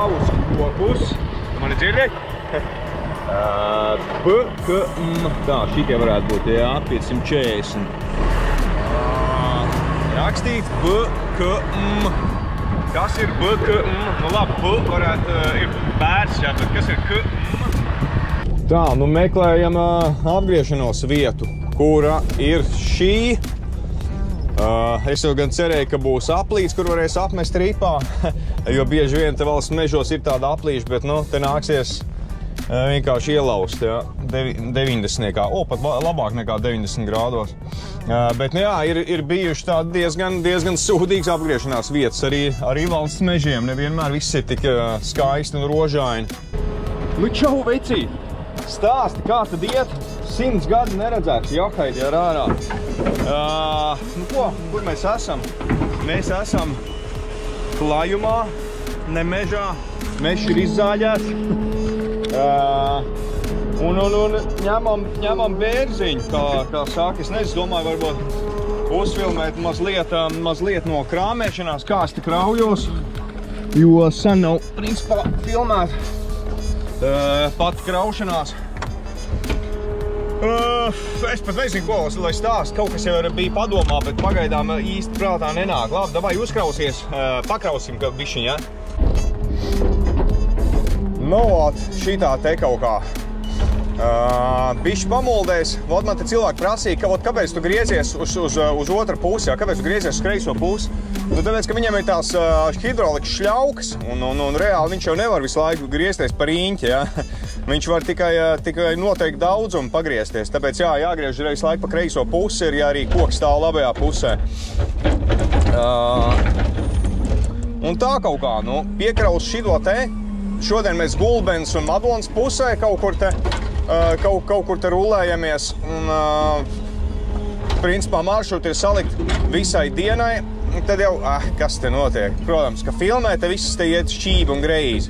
uz kokus. Mani dzirdi? Tā, šitie varētu būt, jā, 540. Rakstīt Kas ir Nu labi, varētu ir bērns, jā, bet kas ir Tā, nu meklējam apgriešanos vietu, kura ir šī. Es jau gan cerēju, ka būs aplīts, kur varēs apmest ripā, jo bieži vien te valsts mežos ir tāda aplīša, bet, nu, te nāksies vienkārši ielaust, jā, 90. Pat labāk nekā 90 grādos. Bet, nu jā, ir bijuši tādi diezgan sūdīgs apgriešanās vietas arī valsts mežiem. Nevienmēr viss ir tik skaisti un rožaini. Nu, čau, vecī! Stāsti, kā tad iet? 100 gadi neredzēts jahaidi ar ārā. Nu ko, kur mēs esam? Mēs esam klājumā, ne mežā. Mežs ir izzāļēts. Un ņemam bērziņu, kā saka. Es nezinu, domāju, varbūt uzfilmēt mazliet no krāmēšanās, kā es te kraujos. Jo sen nav, principā, filmēt pat kraušanās. Es pat nezinu, ko lai stāst. Kaut kas jau bija padomā, bet pagaidām īsti prātā nenāk. Labi, davai uzkrausies, pakrausim bišķiņ, ja? Nu, šitā te kaut kā. Bišķi pamuldēs. Vot man te cilvēki prasīja, kāpēc tu griezies uz otru pusi, jā? Kāpēc tu griezies uz kreiso pusi? Nu, tāpēc, ka viņam ir tās hidrolikas šļaukas, un reāli viņš jau nevar visu laiku griezties par īņķi, jā? Viņš var tikai noteikti daudzumu pagriezties. Tāpēc, jā, jāgriež reiz laiku pa kreiso pusi, ja arī koks stāv labajā pusē. Un tā kaut kā, nu, piekraus šito te. Šodien mēs Gulbens un Madonas pusē kaut kur te rulējamies. Un, principā, maršruti ir salikt visai dienai. Tad jau, kas te notiek? Protams, ka filmē te viss te iet šķībi un greizi.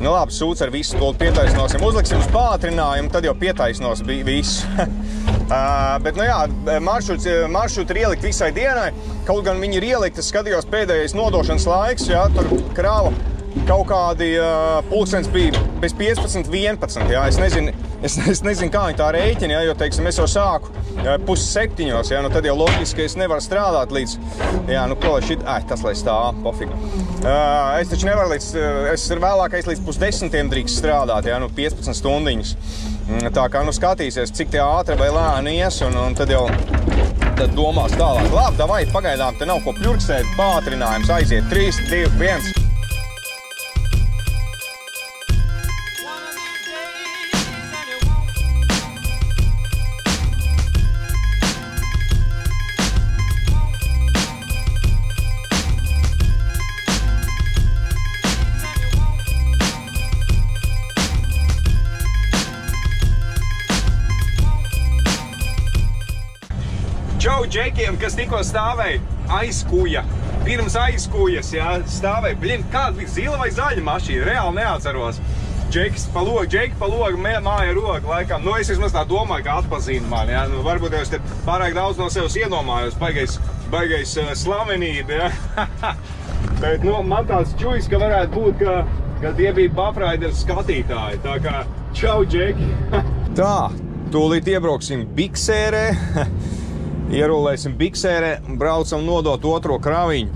Nu labi, sūds ar visu to pietaisnosim. Uzliksim uz pātrinājumu, tad jau pietaisnos visu. Bet, nu jā, maršruti ir ielikt visai dienai. Kaut gan viņi ir ielikt, es skatījos pēdējais nodošanas laiks, jā, tur krāva. Kaut kādi pulkstenis bija bez 15-11, jā, es nezinu, kā viņi tā rēķina, jā, jo, teiksim, es jau sāku 6:30, jā, nu tad jau loģiski es nevaru strādāt līdz, jā, nu ko, tas lai stāv, pofīgi. Es taču nevaru vēlākais līdz 9:30 drīkst strādāt, jā, nu 15 stundiņas. Tā kā, nu skatīsies, cik tie ātri vai lēni ies, un tad jau domās tālāk. Labi, davai, pagaidām, te nav ko pļurksēt, pātrinājums aiziet 3, 2, 1. Čau džekiem, kas tikko stāvēja aizkuja. Pirms aizkujas, jā, stāvēja. Bļin, kāda bija zila vai zaļa mašīna? Reāli neatceros. Džeki pa logu, māja roga laikam. Nu, es vismaz tā domāju, ka atpazina mani, jā. Nu, varbūt es te pārāk daudz no sevis iedomājos. Baigais slavenība, jā. Bet, nu, man tāds čujs, ka varētu būt, ka tie bija Buffriders skatītāji. Tā kā, čau džeki. Tā, tūlīt iebrauksim Biksērē. Ierulēsim Biksērē un braucam nodot otro kraviņu.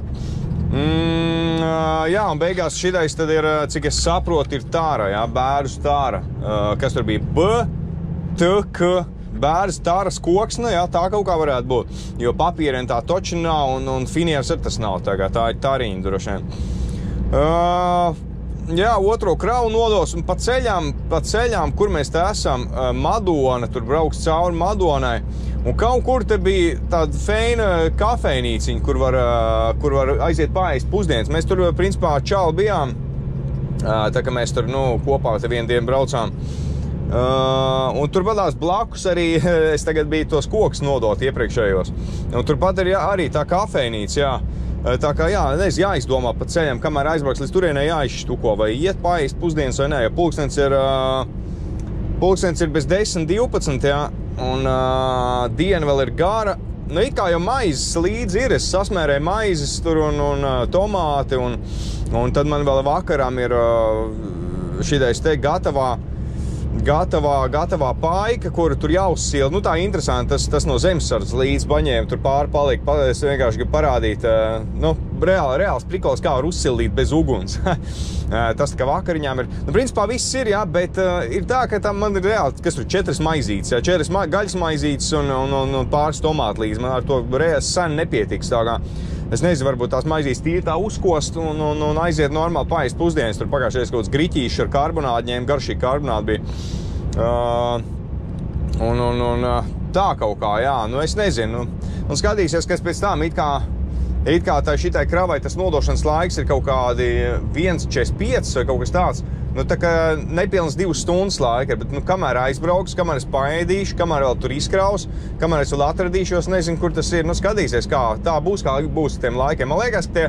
Jā, un beigās šitais tad ir, cik es saprotu, ir tāra, jā, bērzu tāra. Kas tur bija? Bērzu tāras koksne, jā, tā kaut kā varētu būt. Jo papīrien tā toči nav un finieris ar tas nav, tā ir tariņa droši vien. Jā, otro kravu nodos un pa ceļām, kur mēs te esam, Madona, tur brauks cauri Madonai. Un kaut kur te bija tāda feina kafejnīciņa, kur var aiziet paēst pusdienas. Mēs tur, principā, čau bijām, tā kā mēs tur, nu, kopā te vienu dienu braucām. Un turpatās blakus arī, es tagad biju tos kokus nodot iepriekšējos. Un turpat ir arī tā kafejnīca, jā. Tā kā, jā, jāizdomā pa ceļam, kamēr aizbrauks līdz turienē jāizštuko, vai iet paēst pusdienas vai ne, jo pulkstens ir bez 10-12, jā. Un diena vēl ir gara. Nu, it kā jau maizes līdzi ir, es sasmērēju maizes tur un tomāti un Un tad man vēl vakaram ir šitais te gatavā paika, kuru tur jāuzsilda. Nu, tā interesanti, tas no zemesardzes līdz baņēm tur pāri palika. Es vienkārši gribu parādīt, nu, reāls prikols, kā var uzsildīt bez uguns. Tas, ka vakariņām ir, nu, principā viss ir, jā, bet ir tā, ka tam man ir reāli, kas tur 4 maizītes, jā, 4 gaļas maizītes un pāris tomātu līdz. Man ar to reāli sen nepietiks, tā kā. Es nezinu, varbūt tās maizītes tīri tā uzkost un aiziet normāli paēst pusdienas. Tur pagājušajā kaut kāds griķīši ar karbonādu ņēma, garšīgi karbonādu bija. Tā kaut kā, jā, nu es nezinu. Un skatīsies, kas pēc tām it kā tā šitai kravai tas nodošanas laiks ir kaut kādi 1,45 vai kaut kas tāds. Nu, tā kā nepilns 2 stundas laika, bet, nu, kamēr aizbrauks, kamēr es paēdīšu, kamēr vēl tur izkraus, kamēr es vēl atradīšos, nezinu, kur tas ir, nu, skatīsies, kā būs tiem laikiem. Man liekas, ka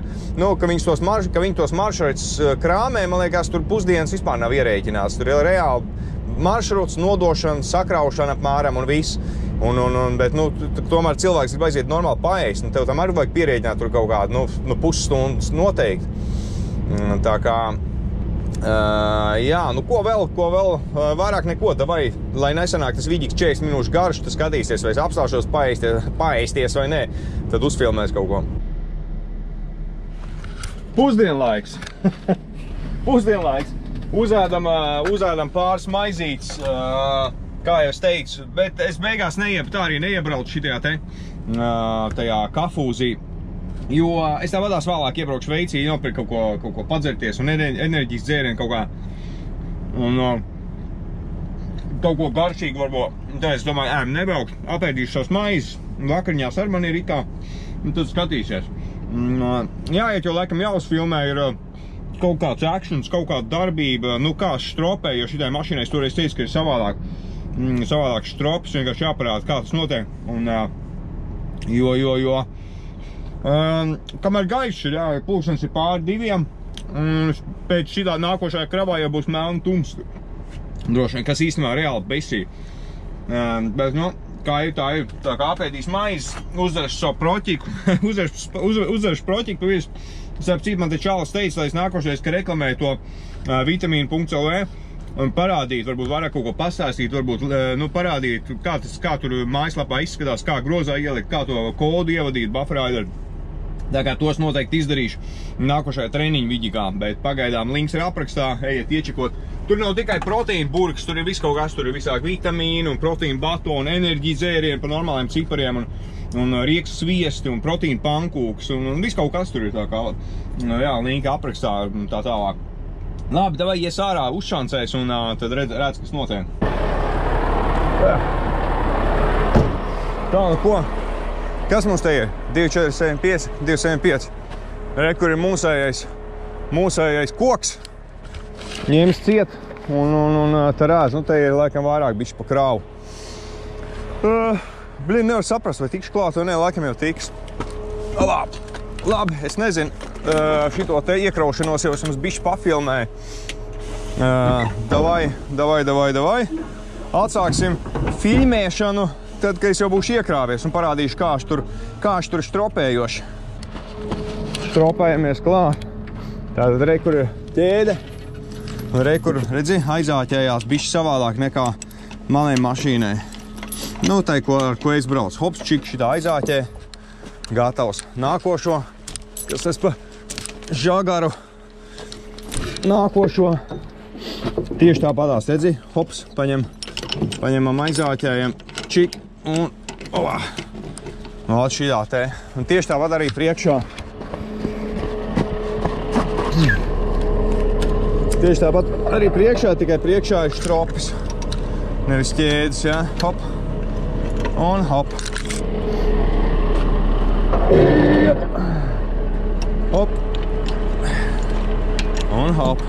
viņi tos maršrutus krāmē, man liekas, tur pusdienas vispār nav ierēķināts. Tur ir reāli maršruts, nodošana, sakraušana apmēram un viss. Bet, nu, tomēr cilvēks grib aiziet normāli paēst, un tev tam arī vajag pierēķināt tur kaut kādu, nu, pusstundas noteikti. Tā kā, jā, nu, ko vēl, vairāk neko, davai, lai nesanāk tas vidīgs 40 minūšu garš, tu skatīsies, vai es apstāšos paēsties vai nē, tad uzfilmēs kaut ko. Pusdienlaiks. Pusdienlaiks. Uzēdam pāris maizītes, kā jau es teicu, bet es beigās neiebraucu šitajā tajā kafūzī, jo es tā vadās vēlāk iebraukšu veicī, nopirkt kaut ko padzerties un enerģijas dzērienu kaut kā, un kaut ko garšīgu varbūt. Tad es domāju, nebraukt, apēdīšu savas maizes, vakariņās ar mani ir it kā, un tad skatīsies. Jāiet, jo laikam jāuzfilmē ir kaut kāds actions, kaut kāda darbība, nu kā stropē, jo šitai mašīnai es toreiz teicu, ka ir savādāk strops, vienkārši jāparāda, kā tas notiek. Un, kamēr gaišs ir, jā, pulkstenis ir pāri 2, un pēc šitā nākošajā kravā jau būs melni tums. Droši vien, kas īstenībā reāli besī. Bet, nu, kā ir, tā kā apēdīs maizes, uzdaršu savu proķiku, uzdaršu proķiku pa visu. Starp citu, man te čalis teica, lai es nākošais, ka reklamēju to vitamīnu.lv un parādīt, varbūt vairāk kaut ko pastāstīt, varbūt, nu, parādīt, kā tur mājaslapā izskatās, kā grozā ielikt, kā to kodu ievadīt, bufferrider. Tā kā tos noteikti izdarīšu nākošajā treniņu vidīgā, bet pagaidām links ir aprakstā, ejiet iečekot. Tur nav tikai proteīna burks, tur ir viss kaut kas, tur ir visāk vitamīnu un proteīna batonu, enerģija dzērienu par normāliem cipariem un rieksu sviesti un proteīna pankūks un viss kaut kas tur ir tā kā, jā, linka aprakstā tā tālāk. Labi, davai ies ārā, uzšancēs un tad redz, kas notiek. Tā, nu ko? Kas mums te ir? 2,475, 2,75. Re, kur ir mūsējais koks. Ņems ciet un tā rāz. Nu, te ir laikam vairāk bišķi pa krāvu. Blin, nevar saprast, vai tikšu klāt vai ne, laikam jau tiks. Labi, es nezinu. Šito te iekraušanos jau es jums bišķi pafilmēju. Davai. Atsāksim filmēšanu, tad, kad es jau būšu iekrāvies un parādīšu, kā tur stropējoši. Stropējamies klāt. Tātad re, kur ir ķēde. Un re, kur, redzi, aizāķējās bišķi savādāk nekā manai mašīnai. Nu, tai, ar ko es braucu. Hops, čik, šitā aizāķē. Gatavs nākošo. Kas es pa žagaru nākošo. Tieši tāpatās, redzi, hops, paņemam aizāķējam, čik, un šitā te. Un tieši tāpat arī priekšā. Tieši tāpat arī priekšā, tikai priekšā ir štropis. Nevis ķēdes, jā, hop, un hop. Hop. Un hop.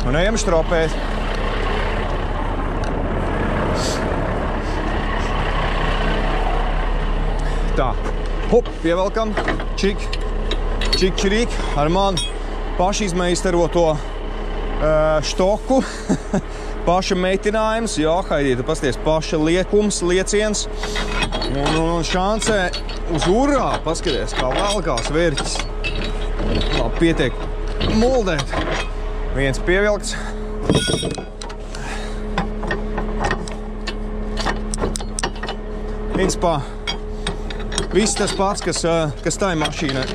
Un ejam štropēt. Tā. Hop, pievelkam. Čik, čirīk. Ar man pašizmeistaroto štoku. Paša meitinājums. Jā, haidīta, pasties, paša liekums, lieciens. Un šancē uz urā. Paskaties, kā valkās vērķis. Labi, pietiek. muldēt. Viens pievilkts. Principā, viss tas pats, kas tā ir mašīnai.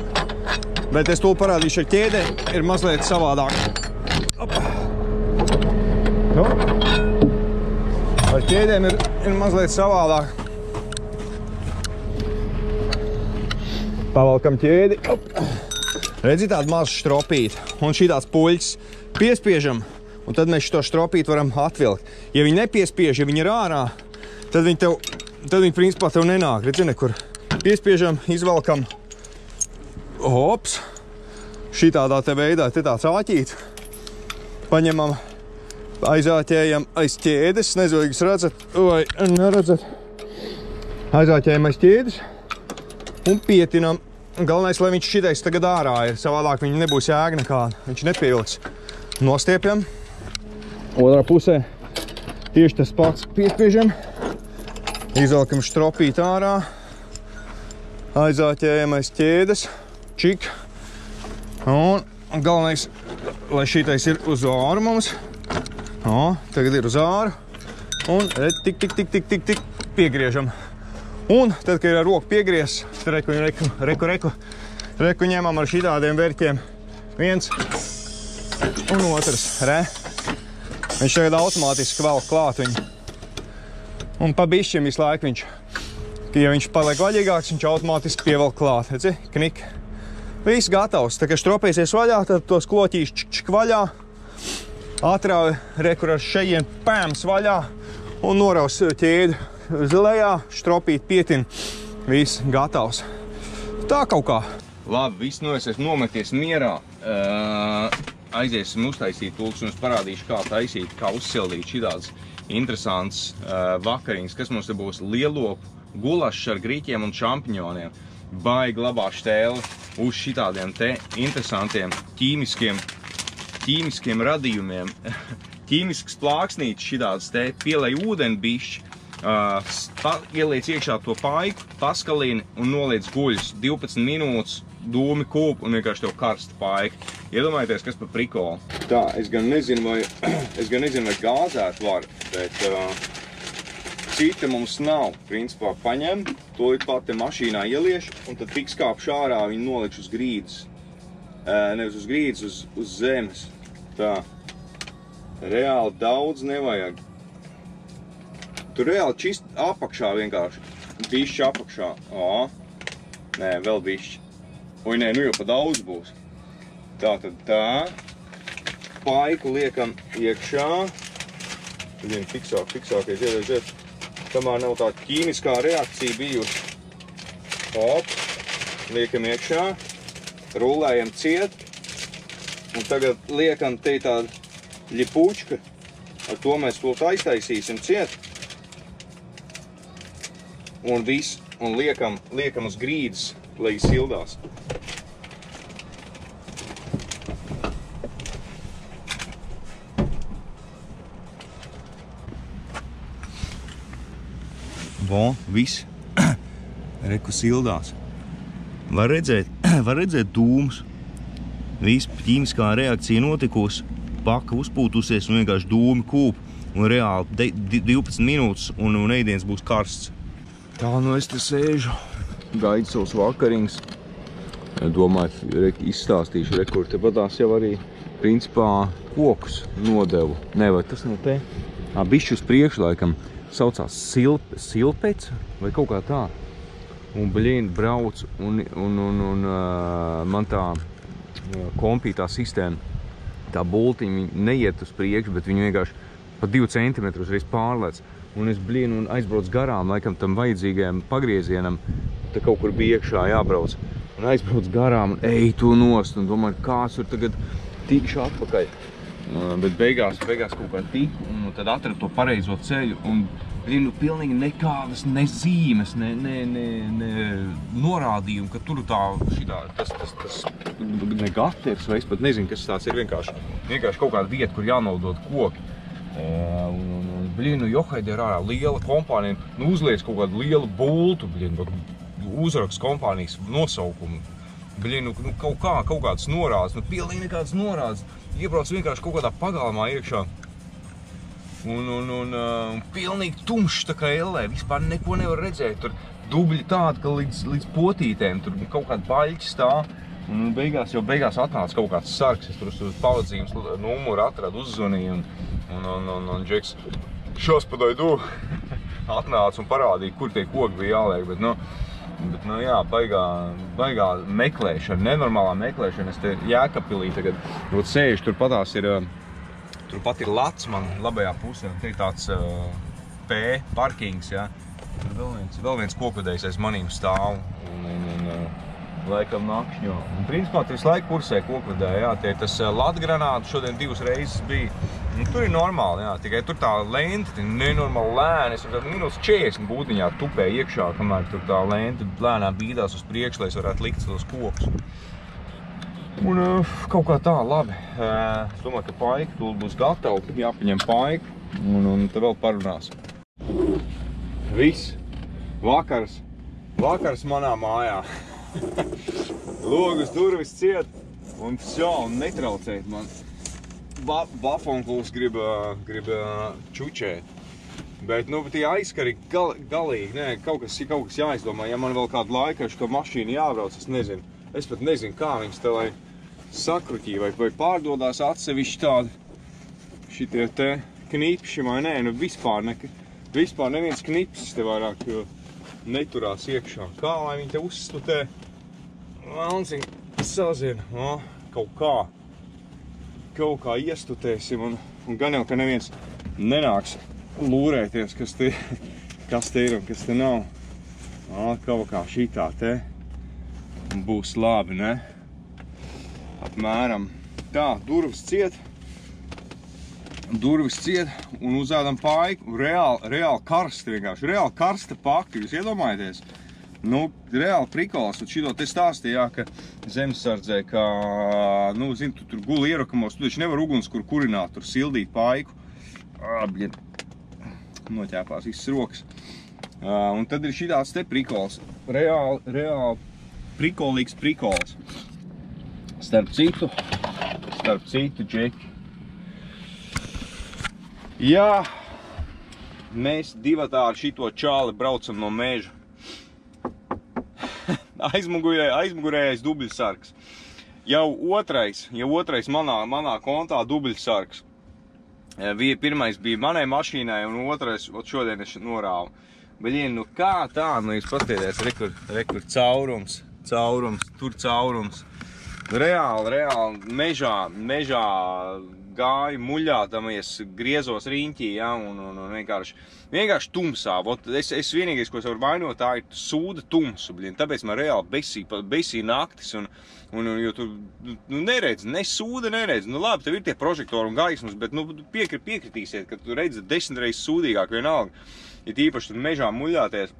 Bet es to parādīšu ar ķēdē, ir mazliet savādāk. Nu, ar ķēdēm ir mazliet savādāk. Pavalkam ķēdi. Redzi tādu mazu stropīti. Un šī tāds puļķis piespiežam, un tad mēs šo stropīti varam atvilkt. Ja viņi nepiespiež, ja viņi ir ārā, tad viņi principā tev nenāk. Redzi, nekur piespiežam, izvelkam. Hops. Šitādā te veidā, te tāds āķīt. Paņemam, aizāķējam aiz ķēdes. Nezinu, vai jūs redzat vai neredzat. Aizāķējam aiz ķēdes un pietinam. Galvenais, lai viņš šitais tagad ārā ir. Savādāk viņam nebūs jēga nekāda. Viņš nepievilks. Nostiepjam. Otrā pusē tieši tas pats piespiežam. Izvelkam stropīt ārā. Aizāķējam aiz ķēdes. Čik. Un galvenais, lai šitais ir uz āru mums. Tagad ir uz āru. Un tik piegriežam. Un tad, kad ir ar roku piegriez, reku ņemam ar šitādiem verķiem. Viens un otrs. Re. Viņš tagad automātiski velk klāt viņu. Un pa bišķiem visu laiku viņš, ja viņš paliek vaļīgāks, viņš automātiski pievelk klāt. Redzi? Knik. Viss gatavs. Tā kā stropēsies vaļā, tad tos kloķīs čik vaļā. Atrauj rekur ar šejien pēms vaļā un noraus ķēdi uz lejā, stropīt pietin. Viss gatavs. Tā kaut kā. Labi, viss noiesies nometies mierā. Aiziesim uztaisīt tulks un es parādīšu, kā taisīt, kā uzsildīt šitāds interesants vakariņas, kas mums te būs lielopu, gulašs ar grīķiem un šampiņoniem. Baigi labā štēle uz šitādiem te interesantiem ķīmiskiem radījumiem. Ķīmisks plāksnītis šitāds te pielej ūdeni bišķi, ieliec iekšā to paiku, paskalīni un noliec guļus 12 minūtes, dūmi kūp un vienkārši tev karsta paika. Iedomājieties, kas par prikolu. Tā, es gan nezinu, vai gāzēt var, bet cita mums nav. Principā paņem, to ir pat te mašīnā ielieš, un tad tik skāpš ārā viņi nolič uz grīdas. Nevis uz grīdas, uz zemes. Tā. Reāli daudz nevajag. Tur reāli čist apakšā vienkārši. Bišķi apakšā. Nē, vēl bišķi. Oi, nē, nu jau pa daudz būs. Tā tad tā. Paiku liekam iekšā. Tad vien fiksākais iedēs. Tamēr nav tā ķīmiskā reakcija bijusi. Hop. Liekam iekšā. Rullējam ciet. Un tagad liekam te tāda ļipučka. Ar to mēs to aiztaisīsim ciet. Un viss. Un liekam uz grīdas, lai sildās. Viss. Reku sildās. Var redzēt dūmus. Viss ķīmiskā reakcija notikusi. Paka uzpūtusies un vienkārši dūmi kūp. Un reāli 12 minūtes un ēdiens būs karsts. Tā nu es te sēžu. Gaidu savus vakariņas. Domāju, izstāstīšu rekur. Te patās jau arī principā kokus nodevu. Ne, vai tas no te? Bišķi uz priekšu laikam. Saucās silpec vai kaut kā tā. Un bļīn brauc un man tā kompītā sistēma, tā bultiņa neiet uz priekšu, bet viņi vienkārši pa 2 centimetrus reiz pārlec. Un es bļīn un aizbrauc garām, laikam tam vajadzīgajam pagriezienam, te kaut kur bija iekšā jābrauc. Un aizbrauc garām un ej tu nost un domāju, kāds tur tagad tikšu atpakaļ. Bet beigās kaut kā tiku un tad atradu to pareizo ceļu un pilnīgi nekādas nezīmes, ne norādījumi, ka tur tā šitā, tas negaters vai es pat nezinu, kas tāds ir vienkārši kaut kāda vieta, kur jānodod koki. Johaidi ir ārā liela kompānija, uzliec kaut kādu lielu bultu, uzrakst kompānijas nosaukumu. Bļin, kaut kāds norādes, pilnīgi nekāds norādes. Iebrauc vienkārši kaut kādā pagalmā iekšā. Un pilnīgi tumšs tā kā ellē, vispār neko nevar redzēt. Tur dubļi tādi, ka līdz potītēm, tur kaut kāda baļķi stāv. Un beigās atnāca kaut kāds sargs, es tur uz pavadzības numuru atradu, uzzvanīju. Un Džeks, šospodai du, atnāca un parādīja, kur tie koki bija jāliek. Bet jā, baigā meklēšana, nenormālā meklēšana. Es te Jēkabpilī tagad sēžu, turpat ir lats man labajā pusē, un te ir tāds P parkings, jā. Tur vēl viens kokvedējs aiz manīm stāv un laikam nakšņo. Un principā visu laiku kursē kokvedēja, jā, tie tas latgranāti šodien 2 reizes bija. Un tur ir normāli, jā, tikai tur tā lente nenormāli lēni, es varu minūtes 40 būdiņā tupē iekšā, kamēr tur tā lente lēnām bīdās uz priekšu, lai es varētu likt tos kokus. Un kaut kā tā, labi. Es domāju, ka paika tūlīt būs gatava, jāpaņem paiku un te vēl parunās. Viss. Vakars manā mājā. Logus durvis ciet un netraucēt man. Bafonkuls grib čučēt. Bet, tie aizskari galīgi, kaut kas jāizdomā. Ja man vēl kādu laiku šo mašīnu jābrauc, es nezinu. Es pat nezinu, kā viņas te lai sakruķī vai pārdodās atsevišķi tādi šitie te knipši vai nē, vispār neviens knipsis te vairāk neturās iekšā. Kā lai viņi te uzstutē? Valnciņ sazina, kaut kā iestutēsim un gan jau, ka neviens nenāks lūrēties, kas te ir un kas te nav. Kaut kā šitā te būs labi, ne? Apmēram. Tā, durvis ciet un uzādam paiku. Reāli karsta vienkārši. Reāli karsta paka, jūs iedomājaties? Reāli prikols. Un šito te stāstīja, ka zemesardzē, ka, tu tur guli ierokamos, tu taču nevar uguns, kur kurināt, tur sildīt paiku. Noķēpās visas rokas. Un tad ir šitāds te prikols. Reāli prikolīgs prikols. Starp citu, Džeki. Jā, mēs divatā ar šito čāli braucam no meža. Aizmugurējais dubļsargs. Jau otrais manā kontā dubļsargs. Pirmais bija manai mašīnai un otrais šodien es norāvu. Beļien, kā tā, jūs paskatieties, rekur caurums, tur caurums. Reāli mežā gāju muļātamies, griezos riņķī, ja, un vienkārši tumsā. Es vienīgais, ko es varu vainot, tā ir sūda tumsu, tāpēc man reāli besī naktis, jo tu neredzi, ne sūda neredzi. Labi, tev ir tie prožektori un gaismas, bet piekritīsiet, ka tu redzi 10 reizes sūdīgāk vienalga. Ja tīpaši tur mežā muļāties.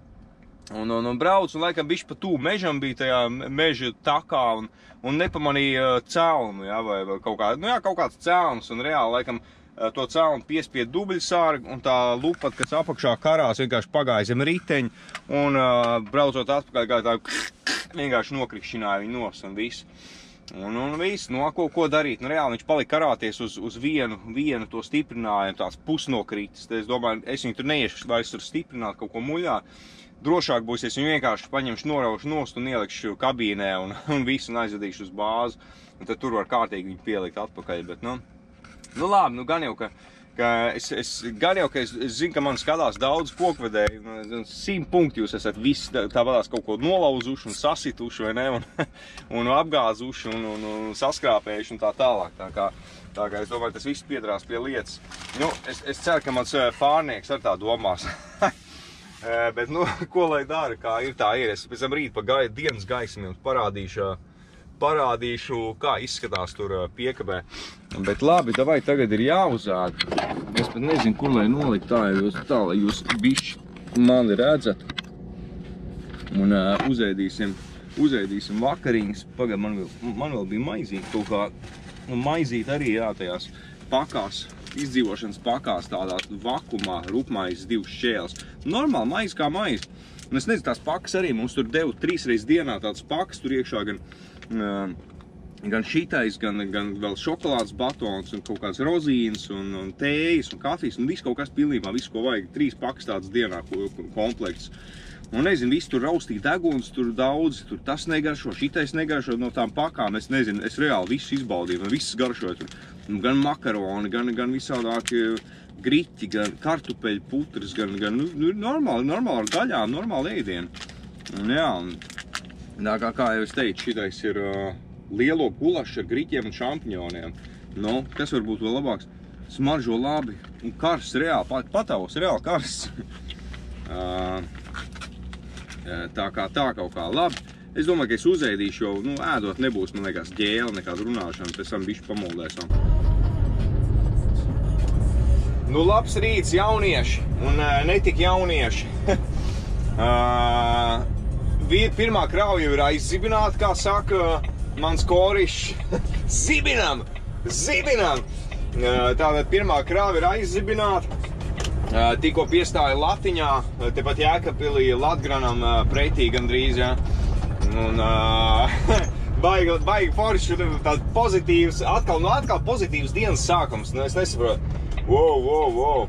Un brauc, un laikam bišķi pa tū mežam bija tajā meža takā un nepamanīja cēlnu, ja, vai kaut kāds cēlns, un reāli laikam to cēlnu piespied dubļsārgu, un tā lupat, kas apakšā karās, vienkārši pagāja zem riteņa, un braucot atpakaļ, kā tā vienkārši nokrikšķināja viņu nos un visu. Un viss, ko darīt? Reāli viņš palika karāties uz vienu to stiprinājumu, tās pusnokritis. Es domāju, es viņu tur neiešu vairs tur stiprināt, kaut ko muļāt. Drošāk būs, ja viņu vienkārši paņemšu, noraušu nost un ielikšu kabīnē un visu un aizvedīšu uz bāzi. Un tad tur var kārtīgi viņu pielikt atpakaļ, bet labi, gan jau, ka es zinu, ka man skatās daudz pokvedēji, 100 punkti jūs esat visi tāpatās kaut ko nolauzuši un sasituši, vai ne, un apgāzuši un saskrāpējuši un tā tālāk. Tā kā es domāju, tas viss piedarās pie lietas. Es ceru, ka mans pārnieks ar tā domās. Bet, ko lai dara, kā ir tā ir. Es pēc tam rīt pa dienas gaismu jums parādīšu, kā izskatās tur piekabē. Bet labi, davai tagad ir jāuzāda. Es pat nezinu, kur lai nolikt tā, lai jūs bišķi mani redzat. Un uzēdīsim vakariņas. Pagad, man vēl bija maizīt kaut kā. Maizīt arī tajās pakās. Izdzīvošanas pakās tādā vakumā, rupmaizes 2 šķēles. Normāli maize kā maize. Un es nezinu, tās pakas arī mums tur deva 3 reizes dienā tādas pakas tur iekšā, gan Gan šitais, gan vēl šokolādes batons, un kaut kāds rozīns, un tējas, un kafijas, un viss kaut kas pilnībā, viss, ko vajag, 3 pakas tāds dienā komplekts. Un nezinu, viss tur raustīt deguns, tur daudz, tur tas negaršo, šitais negaršo no tām pakām, es nezinu, es reāli visu izbaudīju, un viss garšoja tur. Gan makaroni, gan visādāki griķi, gan kartupeļu putras, gan normāli ar gaļām, normāli ēdienu. Un jā, kā jau es teicu, šitais ir lielo gulašu ar griķiem un šampņoniem. Nu, kas var būt vēl labāks? Smaržo labi un karsts, reāli, patavs, reāli karsts. Tā kaut kā labi. Es domāju, ka es uzēdīšu, jo, ēdot nebūs, man liekas, ģēle, nekāda runāšana, pēc tam bišķi pamoldēsam. Labs rīts, jaunieši, un netik jaunieši. Pirmā krauja jau ir aizzibināta, kā saka mans korišs. Zibinam! Tātad pirmā krauja ir aizzibināta. Tikko piestāja Latiņā, tepat Jēkabpilī, Latgranam pretī gandrīz, ja. Un baigi forši, tāds pozitīvs, atkal pozitīvs dienas sākums. Es nesaprotu. Wow,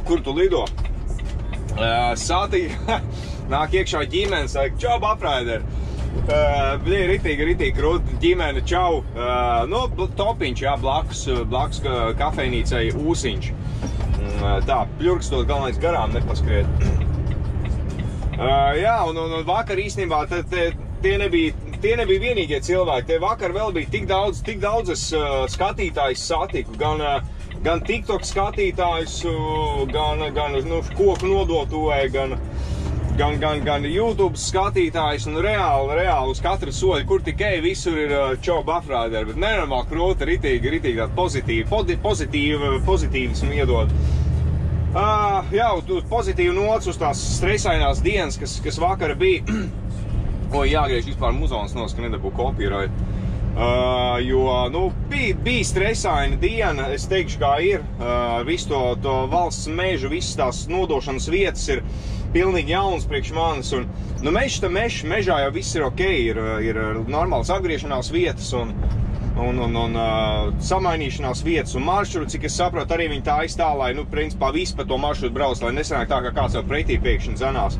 kur tu lido? Satīja, nāk iekšā ģimenes, čau, Bafraider. Bija ritīgi krūti, ģimene, čau. Topiņš, jā, blakus kafejnīcai Ūsiņš. Tā, pļurkstot galvenais garām nepaskriet. Jā, un vakar īstenībā tie nebija vienīgie cilvēki. Tie vakar vēl bija tik daudzas skatītājus satiku, gan TikTok skatītājus, gan koku nodotoja, gan YouTube skatītājus, un reāli uz katru soļu, kur tik ej, visur ir čau Bafraider, bet nenormāli krūti, ritīgi tādi pozitīvismu iedod. Jā, pozitīvi nots uz tās stresainās dienas, kas vakar bija. Jāgriež vispār muzonas nos, ka nedabū copyright. Jo, bija stresaina diena, es teikšu, kā ir. Visu to valsts mežu, visas tās nodošanas vietas ir pilnīgi jauns priekš manis. Un, mežā jau viss ir ok, ir normāls apgriešanās vietas un samainīšanās vietas un maršruti, cik es saprotu, arī viņi tā aizstāv, lai, principā visi pa to maršrutu brauc, lai nesanāk tā, ka kāds jau pretī pēkšņi zanās.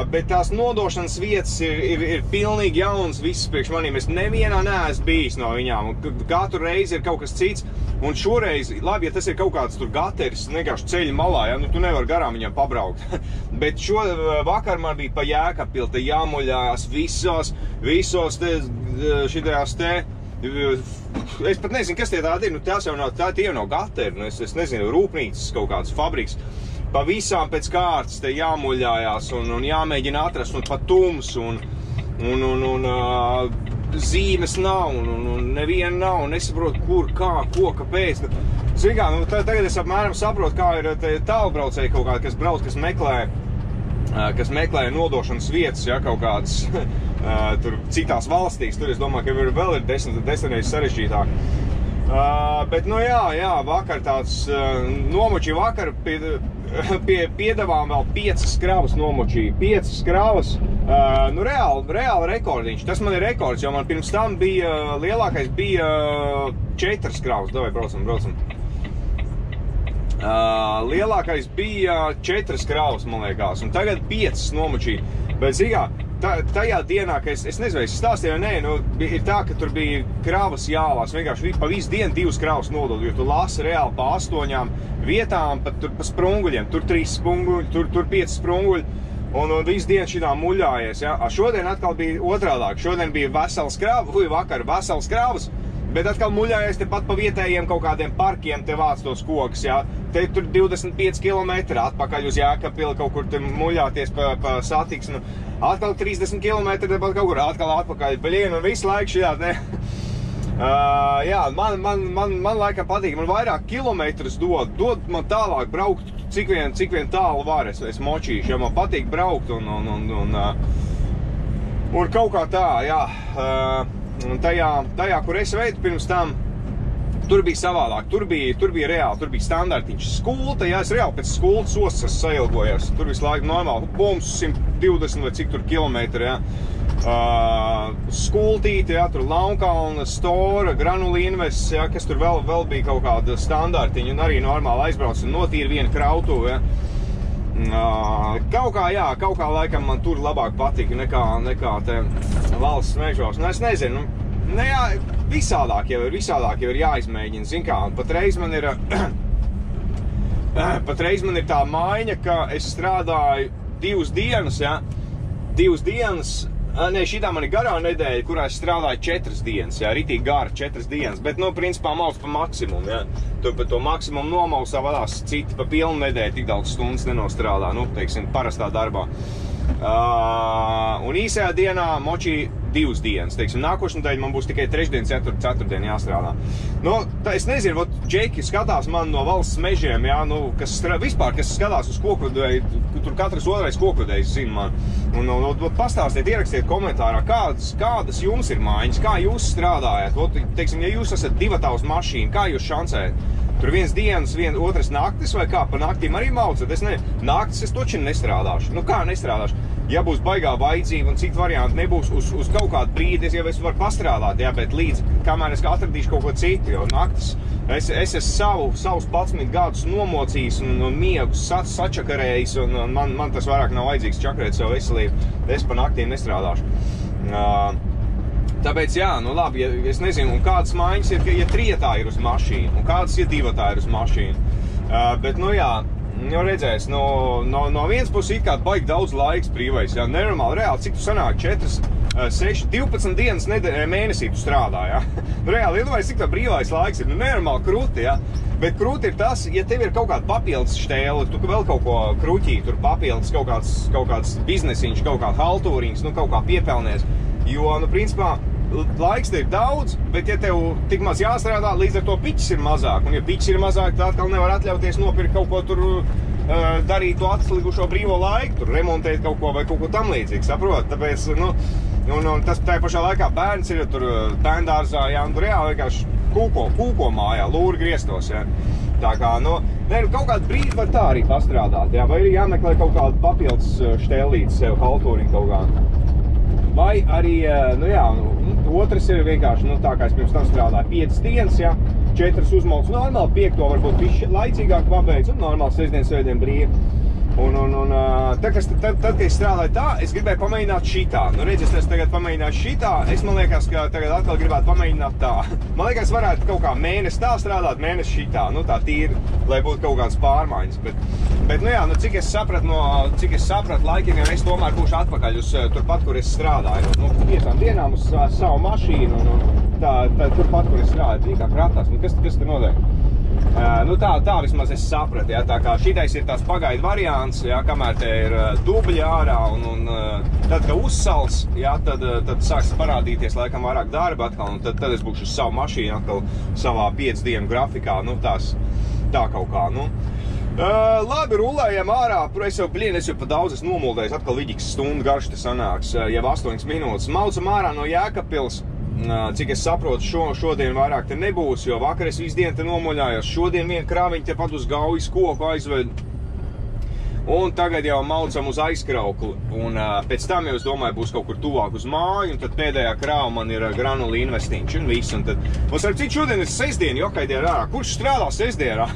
Bet tās nodošanas vietas ir pilnīgi jauns, viss priekš manīm. Es nevienā neesmu bijis no viņām, un katru reizi ir kaut kas cits. Un šoreiz, labi, ja tas ir kaut kāds tur gateris, vienkārši ceļa malā, ja, tu nevar garām viņam pabraukt. Bet vakar man bija pa Jēkabpili, te jāmuļājās visos šitajās te. Es pat nezinu, kas tie tādi ir, tie jau nav gateri, es nezinu, rūpnīcas kaut kāds fabriks. Pa visām pēc kārtas te jāmuļājās un jāmēģina atrast, un pat tums, un zīmes nav, un neviena nav, un nesaprotu, kur, kā, ko, kāpēc. Tagad es apmēram saprotu, kā ir tālbraucēji kaut kādi, kas brauc, kas meklē nodošanas vietas, ja, kaut kādas tur citās valstīs. Tur es domāju, ka vēl ir 10 reizes sarežģītāk. Bet, jā, vakar tāds nomočīja vakar piedevām vēl 5 skravas nomočīja. 5 skravas, reāli rekordiņš. Tas man ir rekords, jo man pirms tam bija, lielākais bija 4 skravas. Davai, braucam. Lielākais bija 4 skravas, man liekas, un tagad 5 nomočīja. Bet, zīgā, tajā dienā, ka es nezinu, es stāstīju, vai nē, ir tā, ka tur bija kravas jālās, vienkārši pa visu dienu 2 kravas nodod, jo tu lasi reāli pa 8 vietām, pat tur pa sprunguļiem, tur 3 sprunguļi, tur 5 sprunguļi, un visu dienu šitā muļājies, ja. Šodien atkal bija otrādāk, šodien bija vesels kravas, vakar vesels kravas, bet atkal muļājies tepat pa vietējiem kaut kādiem parkiem te vāc tos kokus, ja. Te tur 25 km atpakaļ uz Jēkabpili, kaut kur te muļāties pa satiksmi. Atkal 30 km tepat kaut kur atkal atpakaļ. Blien, un visu laiku šajā te. Jā, man laikam patīk, man vairāk kilometrus dod man tālāk braukt, cik vien tālu var, es močīšu, ja man patīk braukt un kaut kā tā, jā. Un tajā, kur es veidu pirms tam, tur bija savādāk, tur bija reāli, tur bija standartiņš. Skulta, jā, es reāli pēc skultas ostas sailgojos, tur visu laiku normāli, bums 120 vai cik tur kilometri, jā. Skultīti, ja, tur Launkalna, Stora, Granula Invest, ja, kas tur vēl bija kaut kāda standartiņa, un arī normāli aizbrauc un notīra vienu krautuvi, ja. Kaut kā laikam man tur labāk patika nekā te valsts mežos. Nu, es nezinu, nu, jā, visādāk jau ir jāizmēģina, zin kā, patreiz man ir tā maiņa, ka es strādāju 2 dienas, ja, 2 dienas, ne, šitā man ir garā nedēļa, kurā es strādāju 4 dienas, jā, ritīgi gara 4 dienas, bet, nu, principā mauc pa maksimumu, jā. Tur pa to maksimumu nomauc savādās, citi pa pilnu nedēļu tik daudz stundas nenostrādā, nu, teiksim, parastā darbā. Un īsajā dienā močī 2 dienas, teiksim, nākošu nedēļu man būs tikai 3 dienas, 4 dienu jāstrādā. Nu, tā es nezinu, vot Džeki skatās man no valsts mežiem, jā, nu, kas skatās uz kokvedēju, tur katrs otrais kokvedējs zina man. Un pastāstiet, ierakstiet komentārā, kādas jums ir mājiņas, kā jūs strādājat. Vot, teiksim, ja jūs esat divatavas mašīna, kā jūs šancējat? Tur viens dienas, otras naktis vai kā, pa naktīm arī maucat? Es ne, naktis es toči nestrādāšu. Nu kā nestrādāšu? Ja būs baigā vajadzība un citu variantu nebūs uz kaut kādu brīdi, ja es varu pastrādāt, jā, bet līdz, kamēr es atradīšu kaut ko citu, jo naktis, es esmu savus 11 gadus nomocījis un miegus sačakarējis, un man tas vairāk nav vajadzīgs čakarēt savu veselību, es pa naktīm nestrādāšu. Tāpēc, jā, nu labi, es nezinu, un kādas mājiņas ir, ja trietā ir uz mašīnu, un kādas ja divatā ir uz mašīnu. Bet, nu jā, jau redzēs, no vienas puses it kā baigi daudz laiks brīvais, jā, nenormāli, reāli, cik tu sanāk 4, 6, 12 dienas mēnesī tu strādā, jā. Reāli, iedomājies, cik tā brīvais laiks ir, nu nenormāli krūti, jā. Bet krūti ir tas, ja tev ir kaut kāda papildus štēle, tu vēl kaut ko kruķī, tur papildus kaut kāds biznesiņš, kaut kāds haltūriņš, nu kaut kā piepelnies, jo, nu, principā, laiks te ir daudz, bet ja tev tik maz jāstrādā, līdz ar to piķis ir mazāk. Un ja piķis ir mazāk, tad atkal nevar atļauties nopirkt kaut ko tur, darīt to atlikušo brīvo laiku, tur remontēt kaut ko vai kaut ko tam līdzīgi, saprot? Tāpēc, nu, un tas tajā pašā laikā bērns ir tur bērndārzā, jā, un tur reāli vienkārši kūko mājā, lūri griestos, jā. Tā kā, nu, kaut kādu brīdi var tā arī pastrādāt, jā, vai arī jāmeklē kaut kādu papildus štēlīti sev, haltūriņu kaut kā. Vai arī, nu jā, otrs ir vienkārši, nu tā kā es pirms tam strādāju 5 dienas, jā, 4 uzmalc, normāli 5 varbūt bišķi laicīgāk pabeidz, un normāli sestdien brīvi. Tad, kad es strādāju tā, es gribēju pamēģināt šitā. Nu, redz, es tagad pamēģināju šitā, man liekas, ka tagad atkal gribētu pamēģināt tā. Man liekas, varētu kaut kā mēnesi tā strādāt, mēnesi šitā, nu tā tīri, lai būtu kaut kādas pārmaiņas. Bet nu jā, nu cik es sapratu laikiem, ja es tomēr būšu atpakaļ uz turpat, kur es strādāju. Nu, 5 dienām uz savu mašīnu, un tā turpat, kur es strādāju, kā kratās, nu kas tur notiek? Nu tā vismaz es sapratu, jā, tā kā šitais ir tās pagaidu variants, jā, kamēr te ir dubļi ārā, un tad, ka uzsals, jā, tad sāks parādīties laikam vairāk darba atkal, un tad es būšu uz savu mašīnu atkal savā 5 dienu grafikā, nu tā kaut kā, nu. Labi, rulējam ārā, es jau pa daudz esmu nomuldējis, atkal viģiks stundu garš te sanāks, jau 8 minūtes. Maucam ārā no Jēkabpils. Cik es saprotu, šodien vairāk te nebūs, jo vakar es visu dienu te nomuļājos. Šodien vienu krāviņu te pat uz Gaujas koku aizved. Un tagad jau maucam uz aizkraukli. Un pēc tam jau, es domāju, būs kaut kur tuvāk uz māju, un tad pēdējā krāva man ir Granula Investiņš un viss. Un starp citu, šodien ir sestdiena, jokaidienā ārā. Kurš strādā sestdienā?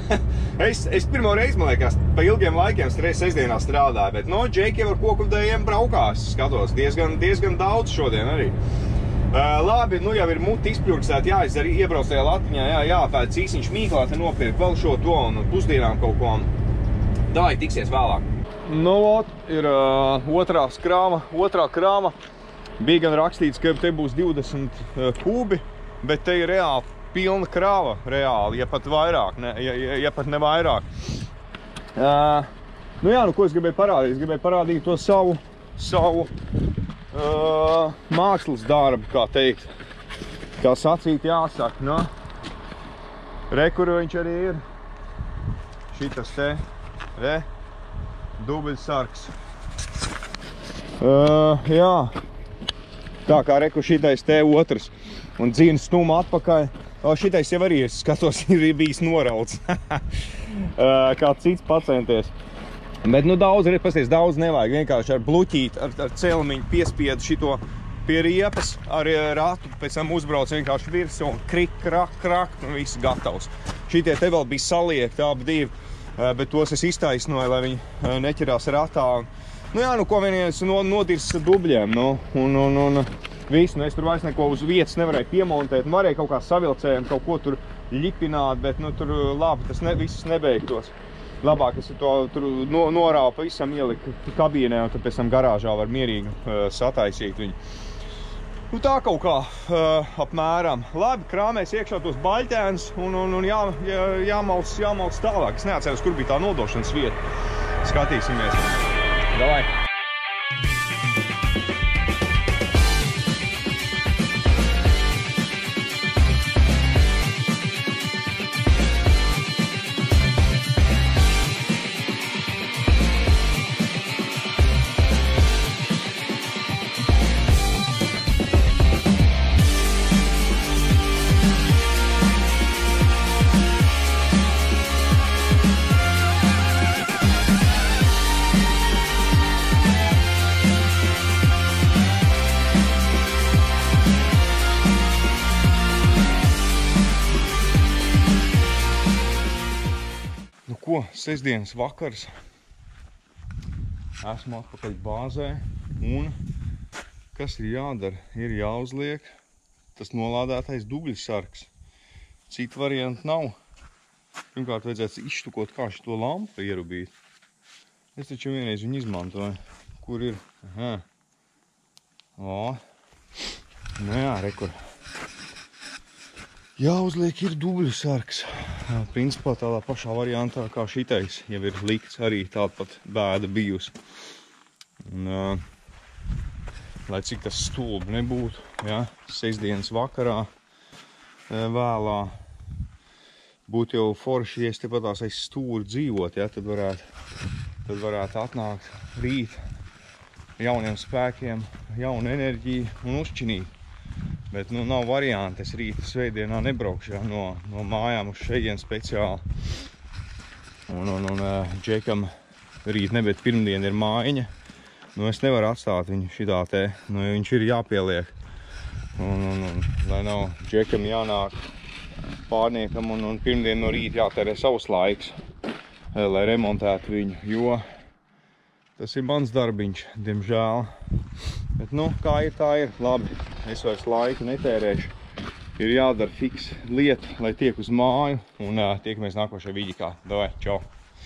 Es pirmo reizi, man liekas, pa ilgiem laikiem sestdienā strādāju, bet no Džeki jau ar kokudējiem braukās, skatos, diezgan daudz šodien arī. Labi, nu jau ir muti izpļurksēti, jāizdara iebrauc tajā Latviņā, jāpēc īsiņš mīklā, te nopirkt vēl šo to un pusdienām kaut ko. Dāj, tiksies vēlāk. Nu, ir otrā krāma. Bija gan rakstīts, ka te būs 20 kubi, bet te ir reāli pilna krāva, reāli, ja pat vairāk, ja pat ne vairāk. Nu jā, nu ko es gribēju parādīt? Es gribēju parādīt to savu mākslas darbu, kā teikt, kā sacīt jāsaka, no? Re, kur viņš arī ir. Šitas te, re, dubļsargs. Jā, tā kā re, kur šitais te otrs, un dzīna stuma atpakaļ. Šitais jau arī, es skatos, ir bijis norauts. Kā cits pacenties. Bet, nu, daudz nevajag, vienkārši ar bluķīt, ar celmiņu piespiedu šito pie riepas ar ratu, pēc tam uzbrauc vienkārši virs un krik, krak, un viss gatavs. Šitie te vēl bija saliekti abi divi, bet tos es iztaisnoju, lai viņi neķerās ratā. Nu jā, nu ko vienies nodirs dubļiem, nu, un visu, nu es tur vairs neko uz vietas nevarēju piemontēt, varēju kaut kā savilcējiem, kaut ko tur ļipināt, bet nu tur labi, tas viss nebeigtos. Labāk es to tur norāvu pavisam ieliku kabīnē, un tad pēc tam garāžā var mierīgi sataisīt viņu. Nu tā kaut kā apmēram. Labi, krāmēs iekšā tos baļķēnus un jāmalc tālāk. Es neatceros, kur bija tā nodošanas vieta. Skatīsimies. Davai! Sestdienas vakars. Esmu atpakaļ bāzē un kas ir jādara? Ir jāuzliek tas nolādētais dubļsargs. Citu variantu nav. Pirmkārt vajadzētu izštukot, kā šito lampu ierubīt. Es taču vienreiz viņu izmantoju. Kur ir? Aha. O. Nu jā, rekur. Jāuzliek ir dubļsargs. Principā tādā pašā variantā kā šitais jau ir likts, arī tāpat bēda bijusi. Un, lai cik tas stulbi nebūtu, ja, sestdienas vakarā vēlā būtu jau forši, ja es tepatās aiz stūri dzīvot, ja, tad varētu atnākt rīt jauniem spēkiem, jaunu enerģiju un uzčinīt. Bet nu nav varianti, es rīta svētdienā nebraukšu no mājām uz šeien speciāli. Un Džekam rīt ne, bet pirmdien ir mājiņa. Nu es nevaru atstāt viņu šitā te, nu viņš ir jāpieliek. Un lai nav Džekam jānāk pārniekam un pirmdien no rīta jātērē savs laiks, lai remontētu viņu, jo tas ir mans darbiņš, diemžēl. Bet, nu, kā ir, tā ir. Labi, es vairs laiku netērēšu. Ir jādara fiks lieta, lai tiek uz māju. Un tiekamies nākošajā vidikā. Davai, čau!